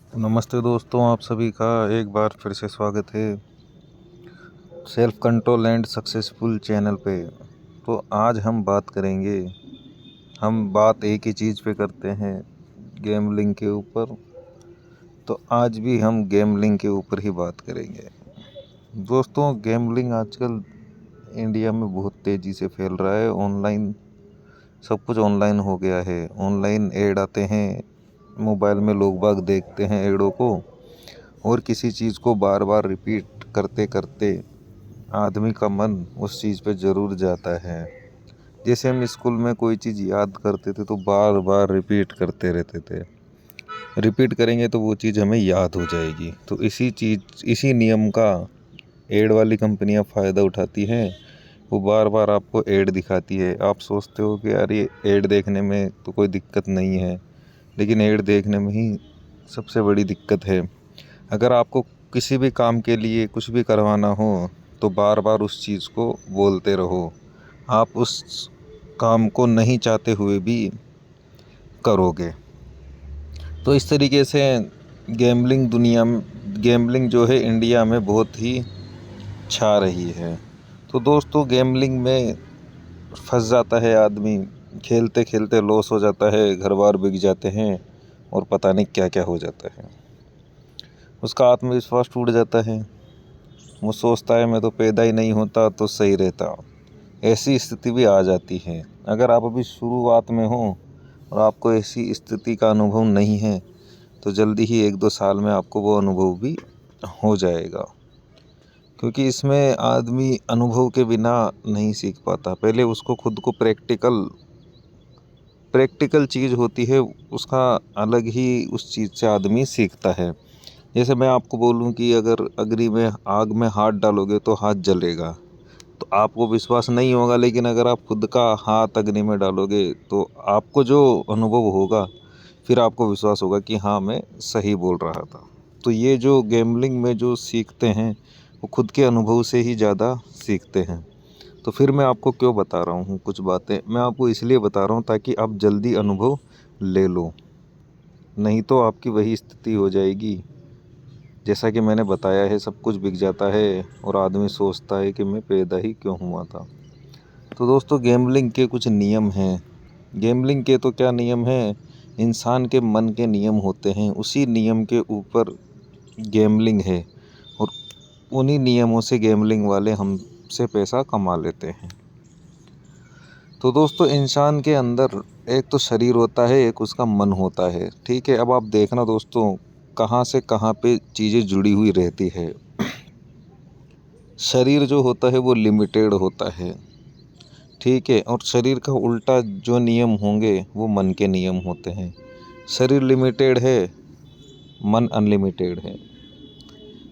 नमस्ते दोस्तों, आप सभी का एक बार फिर से स्वागत है self control and successful channel पे। तो आज हम बात एक ही चीज़ पे करते हैं, गैम्बलिंग के ऊपर। तो आज भी हम गैम्बलिंग के ऊपर ही बात करेंगे। दोस्तों, गैम्बलिंग आजकल इंडिया में बहुत तेज़ी से फैल रहा है। ऑनलाइन सब कुछ ऑनलाइन हो गया है। ऑनलाइन ऐड आते हैं, मोबाइल में लोग बाग देखते हैं ऐडों को, और किसी चीज़ को बार बार रिपीट करते करते आदमी का मन उस चीज़ पे ज़रूर जाता है। जैसे हम स्कूल में कोई चीज़ याद करते थे तो बार बार रिपीट करते रहते थे। रिपीट करेंगे तो वो चीज़ हमें याद हो जाएगी। तो इसी नियम का एड वाली कंपनियां फ़ायदा उठाती हैं। वो बार बार आपको एड दिखाती है। आप सोचते हो कि यार ये एड देखने में तो कोई दिक्कत नहीं है, लेकिन एड देखने में ही सबसे बड़ी दिक्कत है। अगर आपको किसी भी काम के लिए कुछ भी करवाना हो तो बार बार उस चीज़ को बोलते रहो। आप उस काम को नहीं चाहते हुए भी करोगे। तो इस तरीके से गैम्बलिंग जो है इंडिया में बहुत ही छा रही है। तो दोस्तों, गैम्बलिंग में फंस जाता है आदमी, खेलते खेलते लॉस हो जाता है, घर बार बिक जाते हैं और पता नहीं क्या क्या हो जाता है। उसका आत्मविश्वास टूट जाता है। वो सोचता है मैं तो पैदा ही नहीं होता तो सही रहता। ऐसी स्थिति भी आ जाती है। अगर आप अभी शुरुआत में हो और आपको ऐसी स्थिति का अनुभव नहीं है तो जल्दी ही 1-2 साल में आपको वो अनुभव भी हो जाएगा। क्योंकि इसमें आदमी अनुभव के बिना नहीं सीख पाता। पहले उसको खुद को प्रैक्टिकल चीज़ होती है, उसका अलग ही उस चीज़ से आदमी सीखता है। जैसे मैं आपको बोलूं कि अगर अग्नि में आग में हाथ डालोगे तो हाथ जलेगा, तो आपको विश्वास नहीं होगा। लेकिन अगर आप खुद का हाथ अग्नि में डालोगे तो आपको जो अनुभव होगा, फिर आपको विश्वास होगा कि हाँ, मैं सही बोल रहा था। तो ये जो गैम्बलिंग में जो सीखते हैं वो खुद के अनुभव से ही ज़्यादा सीखते हैं। तो फिर मैं आपको क्यों बता रहा हूँ कुछ बातें, मैं आपको इसलिए बता रहा हूँ ताकि आप जल्दी अनुभव ले लो। नहीं तो आपकी वही स्थिति हो जाएगी जैसा कि मैंने बताया है, सब कुछ बिक जाता है और आदमी सोचता है कि मैं पैदा ही क्यों हुआ था। तो दोस्तों, गैम्बलिंग के कुछ नियम हैं। गैम्बलिंग के तो क्या नियम हैं, इंसान के मन के नियम होते हैं, उसी नियम के ऊपर गैम्बलिंग है। और उन्हीं नियमों से गैम्बलिंग वाले हमसे पैसा कमा लेते हैं। तो दोस्तों, इंसान के अंदर एक तो शरीर होता है, एक उसका मन होता है। ठीक है, अब आप देखना दोस्तों, कहाँ से कहाँ पे चीज़ें जुड़ी हुई रहती है। शरीर जो होता है वो लिमिटेड होता है। ठीक है, और शरीर का उल्टा जो नियम होंगे वो मन के नियम होते हैं। शरीर लिमिटेड है, मन अनलिमिटेड है।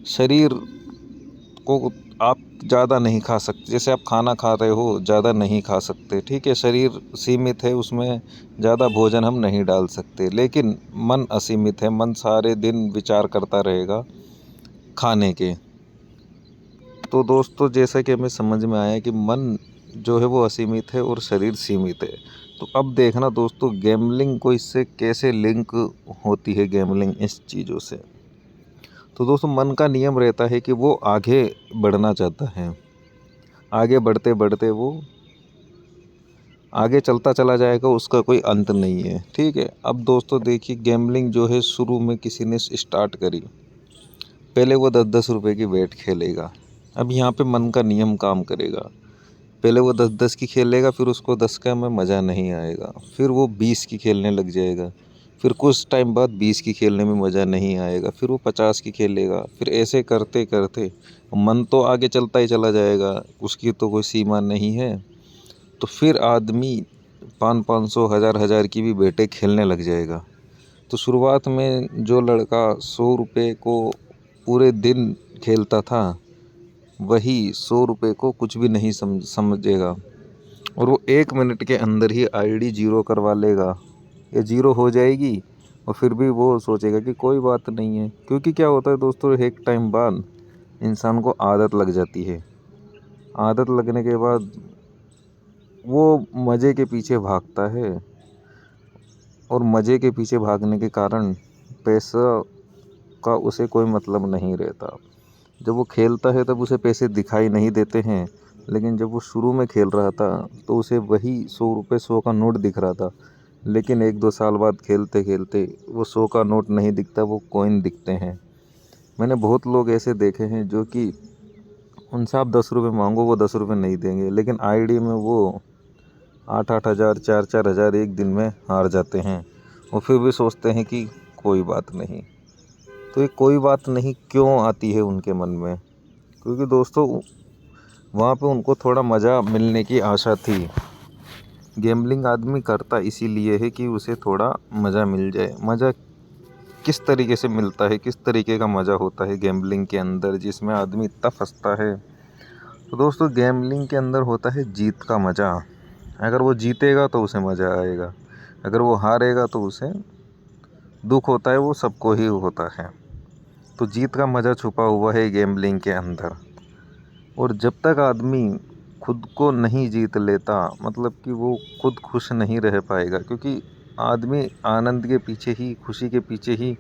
शरीर को आप ज़्यादा नहीं खा सकते। जैसे आप खाना खा रहे हो, ज़्यादा नहीं खा सकते। ठीक है, शरीर सीमित है, उसमें ज़्यादा भोजन हम नहीं डाल सकते। लेकिन मन असीमित है, मन सारे दिन विचार करता रहेगा खाने के। तो दोस्तों, जैसा कि हमें समझ में आया कि मन जो है वो असीमित है और शरीर सीमित है। तो अब देखना दोस्तों, गैम्बलिंग को इससे कैसे लिंक होती है, गैम्बलिंग इस चीज़ों से। तो दोस्तों, मन का नियम रहता है कि वो आगे बढ़ना चाहता है। आगे बढ़ते बढ़ते वो आगे चलता चला जाएगा, उसका कोई अंत नहीं है। ठीक है, अब दोस्तों देखिए, गैम्बलिंग जो है शुरू में किसी ने स्टार्ट करी, पहले वो 10-10 रुपए की बेट खेलेगा। अब यहाँ पे मन का नियम काम करेगा। पहले वो 10-10 की खेलेगा, फिर उसको 10 का में मज़ा नहीं आएगा, फिर वो 20 की खेलने लग जाएगा। फिर कुछ टाइम बाद 20 की खेलने में मज़ा नहीं आएगा, फिर वो 50 की खेलेगा। फिर ऐसे करते करते मन तो आगे चलता ही चला जाएगा, उसकी तो कोई सीमा नहीं है। तो फिर आदमी 500-500, हज़ार-हज़ार की भी बेटें खेलने लग जाएगा। तो शुरुआत में जो लड़का 100 रुपये को पूरे दिन खेलता था, वही 100 रुपये को कुछ भी नहीं समझेगा, और वो 1 मिनट के अंदर ही आईडी जीरो करवा लेगा, या जीरो हो जाएगी। और फिर भी वो सोचेगा कि कोई बात नहीं है। क्योंकि क्या होता है दोस्तों, एक टाइम बाद इंसान को आदत लग जाती है। आदत लगने के बाद वो मज़े के पीछे भागता है, और मज़े के पीछे भागने के कारण पैसा का उसे कोई मतलब नहीं रहता। जब वो खेलता है तब उसे पैसे दिखाई नहीं देते हैं, लेकिन जब वो शुरू में खेल रहा था तो उसे वही 100 रुपये 100 का नोट दिख रहा था। लेकिन 1-2 साल बाद खेलते खेलते वो 100 का नोट नहीं दिखता, वो कॉइन दिखते हैं। मैंने बहुत लोग ऐसे देखे हैं जो कि उनसे आप 10 रुपये मांगो वो 10 रुपये नहीं देंगे, लेकिन आईडी में वो 8-8 हज़ार 4-4 हज़ार एक दिन में हार जाते हैं। और फिर भी सोचते हैं कि कोई बात नहीं। तो ये कोई बात नहीं क्यों आती है उनके मन में? क्योंकि दोस्तों वहाँ पे उनको थोड़ा मज़ा मिलने की आशा थी। गैम्बलिंग आदमी करता इसीलिए है कि उसे थोड़ा मज़ा मिल जाए। मज़ा किस तरीके से मिलता है, किस तरीके का मज़ा होता है गैम्बलिंग के अंदर, जिसमें आदमी इतना फंसता है? तो दोस्तों गैम्बलिंग के अंदर होता है जीत का मज़ा। अगर वो जीतेगा तो उसे मज़ा आएगा, अगर वो हारेगा तो उसे दुख होता है, वो सबको ही होता है। तो जीत का मज़ा छुपा हुआ है गैम्बलिंग के अंदर। और जब तक आदमी खुद को नहीं जीत लेता, मतलब कि वो खुद खुश नहीं रह पाएगा, क्योंकि आदमी आनंद के पीछे ही, खुशी के पीछे ही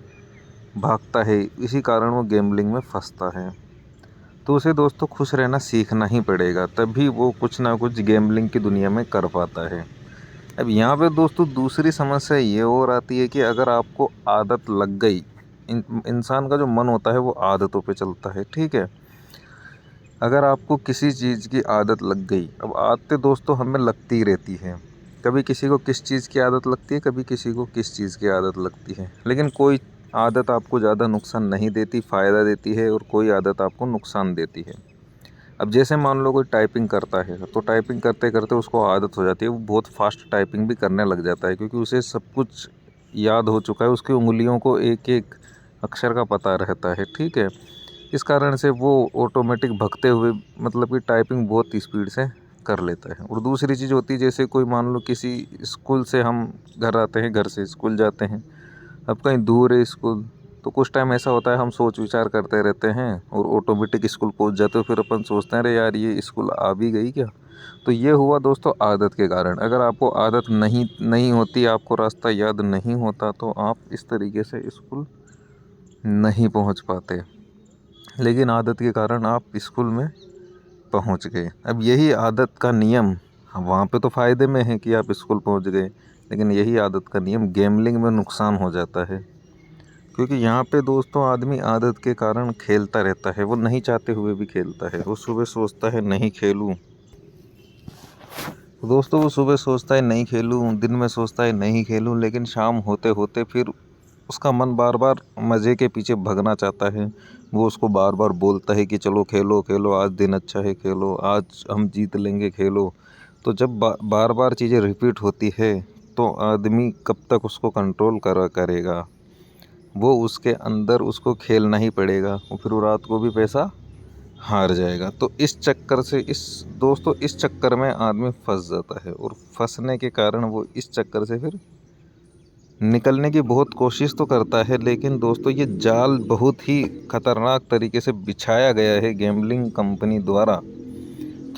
भागता है, इसी कारण वो गैम्बलिंग में फंसता है। तो उसे दोस्तों खुश रहना सीखना ही पड़ेगा, तभी वो कुछ ना कुछ गैम्बलिंग की दुनिया में कर पाता है। अब यहाँ पे दोस्तों दूसरी समस्या ये और आती है कि अगर आपको आदत लग गई, इंसान का जो मन होता है वो आदतों पे चलता है, ठीक है। अगर आपको किसी चीज़ की आदत लग गई, अब आदतें दोस्तों हमें लगती ही रहती हैं। कभी किसी को किस चीज़ की आदत लगती है, कभी किसी को किस चीज़ की आदत लगती है, लेकिन कोई आदत आपको ज़्यादा नुकसान नहीं देती, फ़ायदा देती है, और कोई आदत आपको नुकसान देती है। अब जैसे मान लो कोई टाइपिंग करता है, तो टाइपिंग करते करते उसको आदत हो जाती है, वो बहुत फास्ट टाइपिंग भी करने लग जाता है, क्योंकि उसे सब कुछ याद हो चुका है, उसकी उंगलियों को एक एक अक्षर का पता रहता है, ठीक है। इस कारण से वो ऑटोमेटिक भगते हुए, मतलब कि टाइपिंग बहुत स्पीड से कर लेता है। और दूसरी चीज़ होती है, जैसे कोई मान लो किसी स्कूल से हम घर आते हैं, घर से स्कूल जाते हैं, अब कहीं दूर है स्कूल, तो कुछ टाइम ऐसा होता है हम सोच विचार करते रहते हैं और ऑटोमेटिक स्कूल पहुंच जाते हो, फिर अपन सोचते हैं अरे यार ये स्कूल आ भी गई क्या। तो ये हुआ दोस्तों आदत के कारण। अगर आपको आदत नहीं नहीं होती, आपको रास्ता याद नहीं होता, तो आप इस तरीके से स्कूल नहीं पहुंच पाते। लेकिन आदत के कारण आप स्कूल में पहुंच गए। अब यही आदत का नियम, वहाँ पे तो फ़ायदे में है कि आप स्कूल पहुंच गए, लेकिन यही आदत का नियम गैम्बलिंग में नुकसान हो जाता है। क्योंकि यहाँ पे दोस्तों आदमी आदत के कारण खेलता रहता है, वो नहीं चाहते हुए भी खेलता है। वो सुबह सोचता है नहीं खेलूँ, दोस्तों वो सुबह सोचता है नहीं खेलूँ, दिन में सोचता है नहीं खेलूँ, लेकिन शाम होते होते फिर उसका मन बार बार मज़े के पीछे भगना चाहता है। वो उसको बार बार बोलता है कि चलो खेलो खेलो, आज दिन अच्छा है, खेलो आज हम जीत लेंगे, खेलो। तो जब बार बार चीज़ें रिपीट होती है, तो आदमी कब तक उसको कंट्रोल करेगा। वो उसके अंदर उसको खेलना ही पड़ेगा, और फिर वो रात को भी पैसा हार जाएगा। तो इस चक्कर से इस चक्कर में आदमी फंस जाता है, और फंसने के कारण वो इस चक्कर से फिर निकलने की बहुत कोशिश तो करता है, लेकिन दोस्तों ये जाल बहुत ही खतरनाक तरीके से बिछाया गया है गैम्बलिंग कंपनी द्वारा।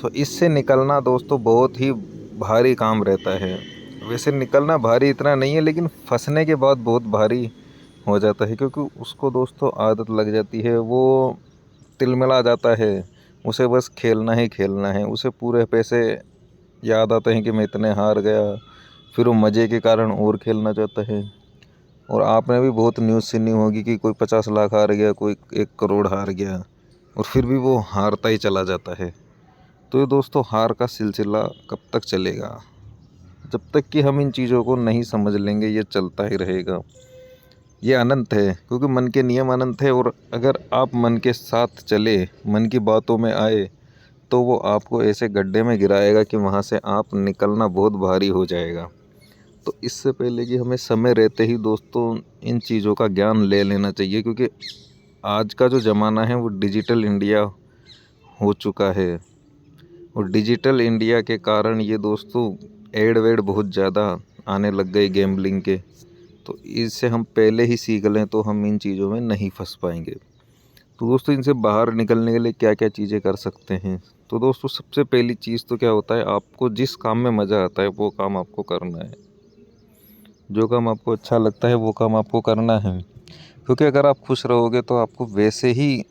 तो इससे निकलना दोस्तों बहुत ही भारी काम रहता है। वैसे निकलना भारी इतना नहीं है, लेकिन फंसने के बाद बहुत भारी हो जाता है, क्योंकि उसको दोस्तों आदत लग जाती है, वो तिलमिला जाता है, उसे बस खेलना ही खेलना है, उसे पूरे पैसे याद आते हैं कि मैं इतने हार गया, फिर वो मज़े के कारण और खेलना चाहता है। और आपने भी बहुत न्यूज़ सुनी होगी कि कोई 50 लाख हार गया, कोई 1 करोड़ हार गया, और फिर भी वो हारता ही चला जाता है। तो ये दोस्तों हार का सिलसिला कब तक चलेगा? जब तक कि हम इन चीज़ों को नहीं समझ लेंगे, ये चलता ही रहेगा। ये अनंत है, क्योंकि मन के नियम अनंत है, और अगर आप मन के साथ चले, मन की बातों में आए, तो वो आपको ऐसे गड्ढे में गिराएगा कि वहाँ से आप निकलना बहुत भारी हो जाएगा। तो इससे पहले कि हमें समय रहते ही दोस्तों इन चीज़ों का ज्ञान ले लेना चाहिए, क्योंकि आज का जो ज़माना है वो डिजिटल इंडिया हो चुका है, और डिजिटल इंडिया के कारण ये दोस्तों एड वेड बहुत ज़्यादा आने लग गए गैम्बलिंग के। तो इससे हम पहले ही सीख लें तो हम इन चीज़ों में नहीं फंस पाएंगे। तो दोस्तों इनसे बाहर निकलने के लिए क्या क्या चीज़ें कर सकते हैं? तो दोस्तों सबसे पहली चीज़ तो क्या होता है, आपको जिस काम में मज़ा आता है वो काम आपको करना है। जो काम आपको अच्छा लगता है वो काम आपको करना है। क्योंकि अगर आप खुश रहोगे तो आपको वैसे ही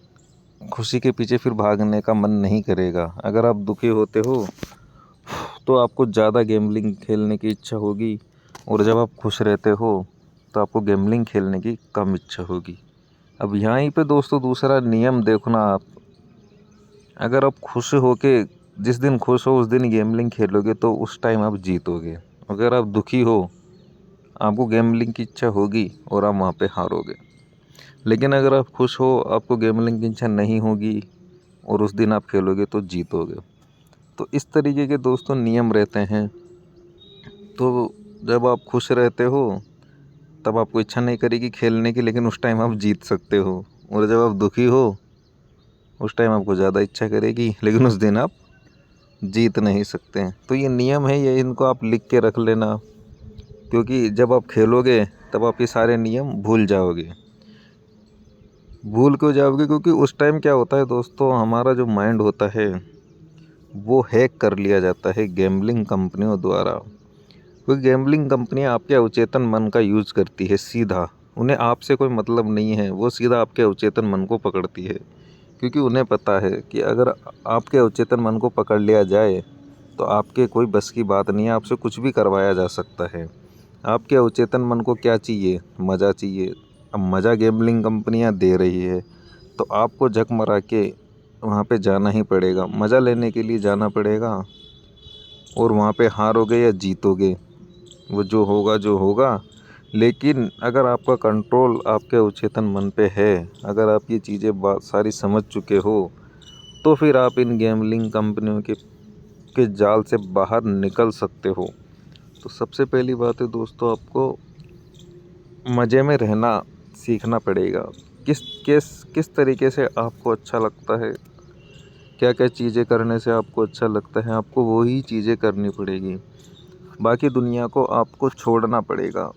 खुशी के पीछे फिर भागने का मन नहीं करेगा। अगर आप दुखी होते हो तो आपको ज़्यादा गैम्बलिंग खेलने की इच्छा होगी, और जब आप खुश रहते हो तो आपको गैम्बलिंग खेलने की कम इच्छा होगी। अब यहीं पे दोस्तों दूसरा नियम देखना आप, अगर आप खुश होके जिस दिन खुश हो उस दिन गैम्बलिंग खेलोगे तो उस टाइम आप जीतोगे। अगर आप दुखी हो, आपको गैम्बलिंग की इच्छा होगी और आप वहाँ पे हारोगे। लेकिन अगर आप खुश हो, आपको गैम्बलिंग की इच्छा नहीं होगी और उस दिन आप खेलोगे तो जीतोगे। तो इस तरीके के दोस्तों नियम रहते हैं। तो जब आप खुश रहते हो तब आपको इच्छा नहीं करेगी खेलने की, लेकिन उस टाइम आप जीत सकते हो। और जब आप दुखी हो उस टाइम आपको ज़्यादा इच्छा करेगी, लेकिन उस दिन आप जीत नहीं सकते हैं। तो ये नियम है, ये इनको आप लिख के रख लेना, क्योंकि जब आप खेलोगे तब आप ये सारे नियम भूल जाओगे। भूल क्यों जाओगे? क्योंकि उस टाइम क्या होता है दोस्तों, हमारा जो माइंड होता है वो हैक कर लिया जाता है गैम्बलिंग कंपनियों द्वारा। क्योंकि गैम्बलिंग कंपनियां आपके अवचेतन मन का यूज़ करती है सीधा। उन्हें आपसे कोई मतलब नहीं है, वो सीधा आपके अवचेतन मन को पकड़ती है। क्योंकि उन्हें पता है कि अगर आपके अवचेतन मन को पकड़ लिया जाए तो आपके कोई बस की बात नहीं है, आपसे कुछ भी करवाया जा सकता है। आपके अवचेतन मन को क्या चाहिए? मज़ा चाहिए। अब मज़ा गैम्बलिंग कंपनियां दे रही है तो आपको झक मरा के वहाँ पे जाना ही पड़ेगा। मज़ा लेने के लिए जाना पड़ेगा, और वहाँ पे हारोगे या जीतोगे वो जो होगा। लेकिन अगर आपका कंट्रोल आपके अवचेतन मन पे है, अगर आप ये चीज़ें सारी समझ चुके हो, तो फिर आप इन गैम्बलिंग कंपनियों के जाल से बाहर निकल सकते हो। तो सबसे पहली बात है दोस्तों, आपको मज़े में रहना सीखना पड़ेगा। किस किस किस तरीके से आपको अच्छा लगता है, क्या क्या चीज़ें करने से आपको अच्छा लगता है, आपको वही चीज़ें करनी पड़ेगी। बाकी दुनिया को आपको छोड़ना पड़ेगा।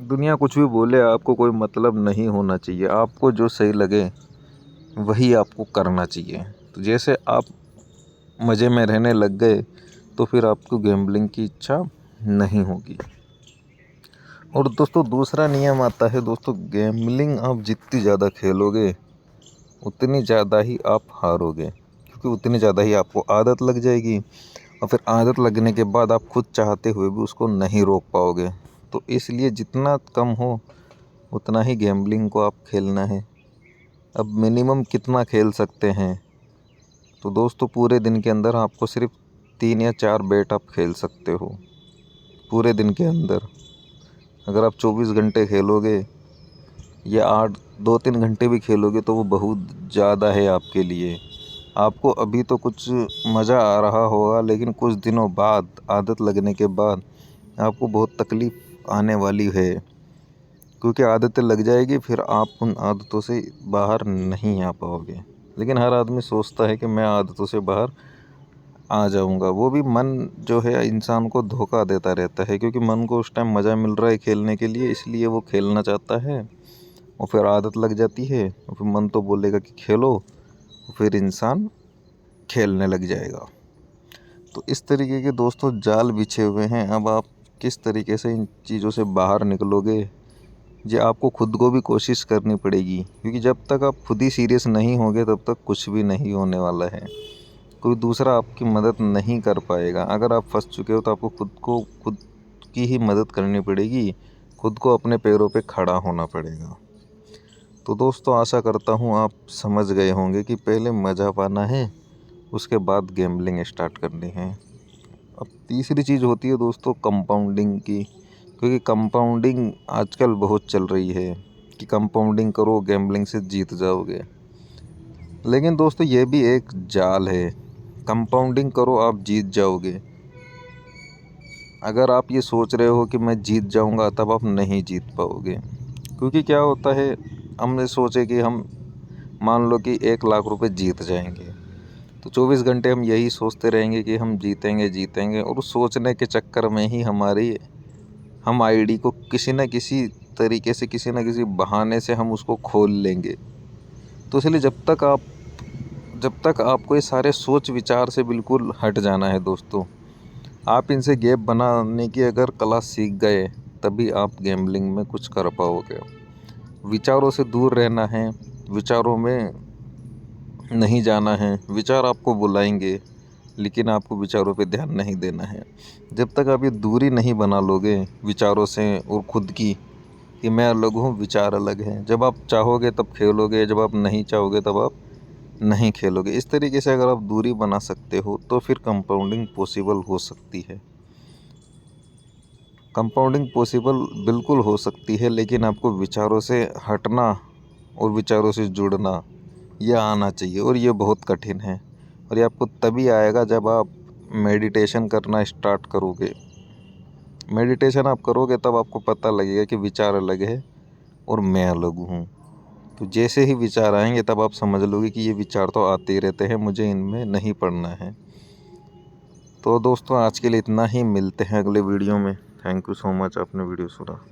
दुनिया कुछ भी बोले, आपको कोई मतलब नहीं होना चाहिए। आपको जो सही लगे वही आपको करना चाहिए। तो जैसे आप मज़े में रहने लग गए तो फिर आपको गैम्बलिंग की इच्छा नहीं होगी। और दोस्तों दूसरा नियम आता है दोस्तों, गैम्बलिंग आप जितनी ज़्यादा खेलोगे उतनी ज़्यादा ही आप हारोगे, क्योंकि उतनी ज़्यादा ही आपको आदत लग जाएगी, और फिर आदत लगने के बाद आप खुद चाहते हुए भी उसको नहीं रोक पाओगे। तो इसलिए जितना कम हो उतना ही गैम्बलिंग को आप खेलना है। अब मिनिमम कितना खेल सकते हैं? तो दोस्तों पूरे दिन के अंदर आपको सिर्फ 3 या 4 बेट आप खेल सकते हो पूरे दिन के अंदर। अगर आप 24 घंटे खेलोगे या 2-3 घंटे भी खेलोगे तो वो बहुत ज़्यादा है आपके लिए। आपको अभी तो कुछ मज़ा आ रहा होगा, लेकिन कुछ दिनों बाद आदत लगने के बाद आपको बहुत तकलीफ़ आने वाली है। क्योंकि आदतें लग जाएगी, फिर आप उन आदतों से बाहर नहीं आ पाओगे। लेकिन हर आदमी सोचता है कि मैं आदतों से बाहर आ जाऊंगा। वो भी मन जो है इंसान को धोखा देता रहता है, क्योंकि मन को उस टाइम मज़ा मिल रहा है खेलने के लिए, इसलिए वो खेलना चाहता है। और फिर आदत लग जाती है और फिर मन तो बोलेगा कि खेलो, फिर इंसान खेलने लग जाएगा। तो इस तरीके के दोस्तों जाल बिछे हुए हैं। अब आप किस तरीके से इन चीज़ों से बाहर निकलोगे, ये आपको खुद को भी कोशिश करनी पड़ेगी। क्योंकि जब तक आप खुद ही सीरियस नहीं होगे तब तक कुछ भी नहीं होने वाला है। कोई दूसरा आपकी मदद नहीं कर पाएगा। अगर आप फंस चुके हो तो आपको खुद की ही मदद करनी पड़ेगी। खुद को अपने पैरों पे खड़ा होना पड़ेगा। तो दोस्तों आशा करता हूँ आप समझ गए होंगे कि पहले मज़ा पाना है, उसके बाद गैम्बलिंग स्टार्ट करनी है। अब तीसरी चीज़ होती है दोस्तों कंपाउंडिंग की। क्योंकि कंपाउंडिंग आजकल बहुत चल रही है कि कंपाउंडिंग करो गैम्बलिंग से जीत जाओगे। लेकिन दोस्तों ये भी एक जाल है। कंपाउंडिंग करो आप जीत जाओगे, अगर आप ये सोच रहे हो कि मैं जीत जाऊंगा, तब आप नहीं जीत पाओगे। क्योंकि क्या होता है, हमने सोचे कि हम मान लो कि 1 लाख रुपए जीत जाएंगे, तो 24 घंटे हम यही सोचते रहेंगे कि हम जीतेंगे जीतेंगे, और उस सोचने के चक्कर में ही हम आईडी को किसी न किसी तरीके से, किसी न किसी बहाने से हम उसको खोल लेंगे। तो इसलिए जब तक आपको ये सारे सोच विचार से बिल्कुल हट जाना है दोस्तों। आप इनसे गैप बनाने की अगर कला सीख गए, तभी आप गैम्बलिंग में कुछ कर पाओगे। विचारों से दूर रहना है, विचारों में नहीं जाना है। विचार आपको बुलाएंगे, लेकिन आपको विचारों पे ध्यान नहीं देना है। जब तक आप ये दूरी नहीं बना लोगे विचारों से और खुद की, कि मैं अलग हूँ, विचार अलग हैं, जब आप चाहोगे तब खेलोगे, जब आप नहीं चाहोगे तब आप नहीं खेलोगे। इस तरीके से अगर आप दूरी बना सकते हो तो फिर कंपाउंडिंग पॉसिबल हो सकती है। कंपाउंडिंग पॉसिबल बिल्कुल हो सकती है, लेकिन आपको विचारों से हटना और विचारों से जुड़ना यह आना चाहिए, और ये बहुत कठिन है। और ये आपको तभी आएगा जब आप मेडिटेशन करना स्टार्ट करोगे। मेडिटेशन आप करोगे तब आपको पता लगेगा कि विचार अलग है और मैं अलग हूँ। तो जैसे ही विचार आएंगे तब आप समझ लोगे कि ये विचार तो आते ही रहते हैं, मुझे इनमें नहीं पड़ना है। तो दोस्तों आज के लिए इतना ही, मिलते हैं अगले वीडियो में। थैंक यू सो मच, आपने वीडियो सुना।